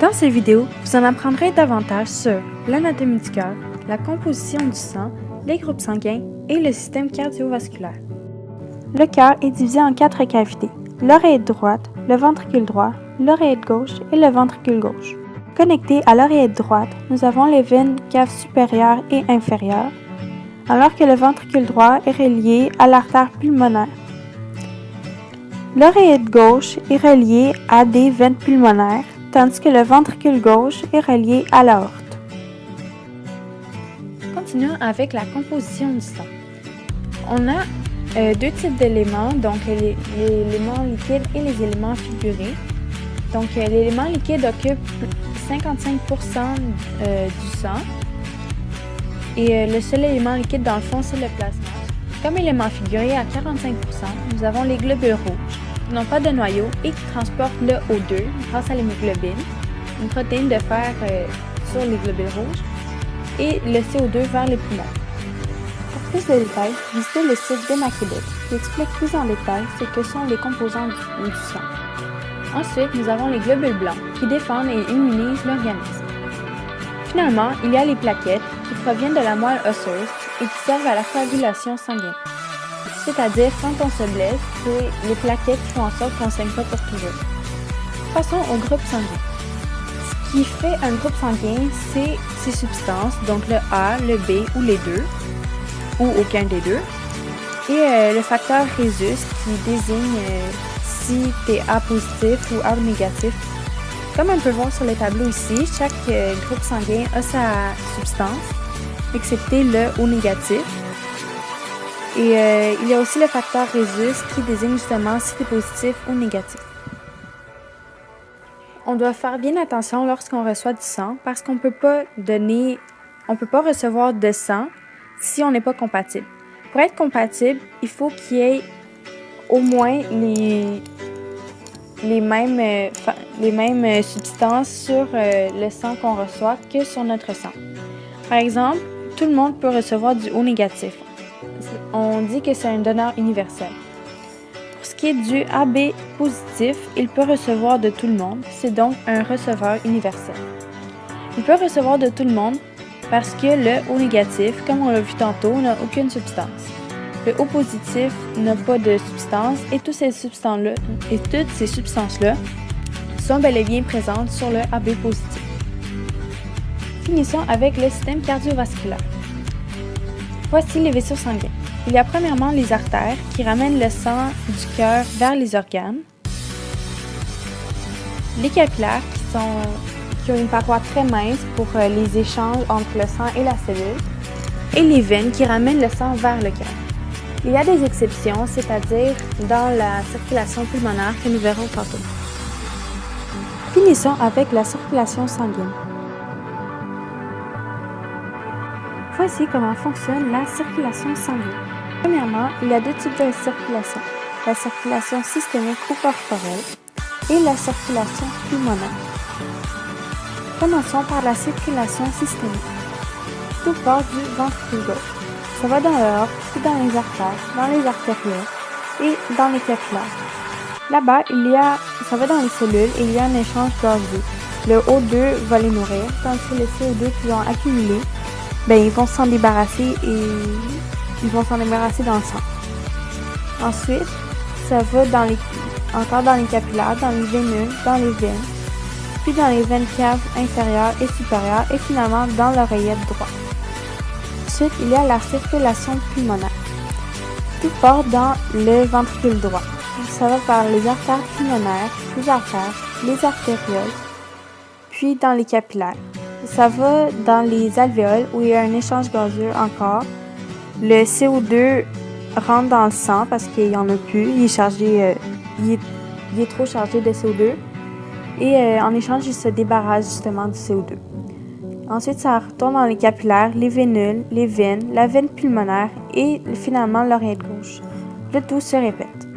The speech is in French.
Dans cette vidéo, vous en apprendrez davantage sur l'anatomie du cœur, la composition du sang, les groupes sanguins et le système cardiovasculaire. Le cœur est divisé en 4 cavités, l'oreillette droite, le ventricule droit, l'oreillette gauche et le ventricule gauche. Connectés à l'oreillette droite, nous avons les veines caves supérieures et inférieures, alors que le ventricule droit est relié à l'artère pulmonaire. L'oreillette gauche est reliée à des veines pulmonaires, tandis que le ventricule gauche est relié à l'aorte. Continuons avec la composition du sang. On a deux types d'éléments, donc l'élément liquide et les éléments figurés. Donc l'élément liquide occupe 55% du sang et le seul élément liquide dans le fond c'est le plasma. Comme élément figuré à 45%, nous avons les globules rouges, qui n'ont pas de noyau et qui transportent le O2 grâce à l'hémoglobine, une protéine de fer sur les globules rouges, et le CO2 vers les poumons. Pour plus de détails, visitez le site d'Hémaquébec qui explique plus en détail ce que sont les composants du sang. Ensuite, nous avons les globules blancs qui défendent et immunisent l'organisme. Finalement, il y a les plaquettes qui proviennent de la moelle osseuse et qui servent à la coagulation sanguine. C'est-à-dire, quand on se blesse, c'est les plaquettes qui font en sorte qu'on ne saigne pas pour toujours. Passons au groupe sanguin. Ce qui fait un groupe sanguin, c'est ces substances, donc le A, le B ou les deux, ou aucun des deux, et le facteur Rhésus qui désigne si tu es A positif ou A négatif. Comme on peut voir sur le tableau ici, chaque groupe sanguin a sa substance, excepté le O négatif. Et il y a aussi le facteur Rhésus qui désigne justement si tu es positif ou négatif. On doit faire bien attention lorsqu'on reçoit du sang parce qu'on ne peut pas recevoir de sang si on n'est pas compatible. Pour être compatible, il faut qu'il y ait au moins les mêmes substances sur le sang qu'on reçoit que sur notre sang. Par exemple, tout le monde peut recevoir du O négatif. On dit que c'est un donneur universel. Pour ce qui est du AB positif, il peut recevoir de tout le monde, c'est donc un receveur universel. Il peut recevoir de tout le monde parce que le O négatif, comme on l'a vu tantôt, n'a aucune substance. Le O positif n'a pas de substance et toutes ces substances-là sont bel et bien présentes sur le AB positif. Finissons avec le système cardiovasculaire. Voici les vaisseaux sanguins. Il y a premièrement les artères qui ramènent le sang du cœur vers les organes, les capillaires qui ont une paroi très mince pour les échanges entre le sang et la cellule, et les veines qui ramènent le sang vers le cœur. Il y a des exceptions, c'est-à-dire dans la circulation pulmonaire que nous verrons tantôt. Finissons avec la circulation sanguine. Voici comment fonctionne la circulation sanguine. Premièrement, il y a deux types de circulation, la circulation systémique ou corporelle et la circulation pulmonaire. Commençons par la circulation systémique. Tout part du ventricule gauche. Ça va dans l'aorte, puis dans les artères, dans les artérioles et dans les capillaires. Là-bas, ça va dans les cellules et il y a un échange gazeux. Le O2 va les nourrir, tandis que le CO2 qu'ils ont accumulé, ils vont s'en débarrasser dans le sang. Ensuite, ça va encore dans les capillaires, dans les vénules, dans les veines, puis dans les veines caves inférieures et supérieures et finalement dans l'oreillette droite. Ensuite, il y a la circulation pulmonaire. Tout part dans le ventricule droit. Ça va par les artères pulmonaires, les artères, les artérioles, puis dans les capillaires. Ça va dans les alvéoles où il y a un échange gazeux encore. Le CO2 rentre dans le sang parce qu'il n'y en a plus. Il est trop chargé de CO2. Et en échange, il se débarrasse justement du CO2. Ensuite, ça retourne dans les capillaires, les vénules, les veines, la veine pulmonaire et finalement l'oreillette gauche. Le tout se répète.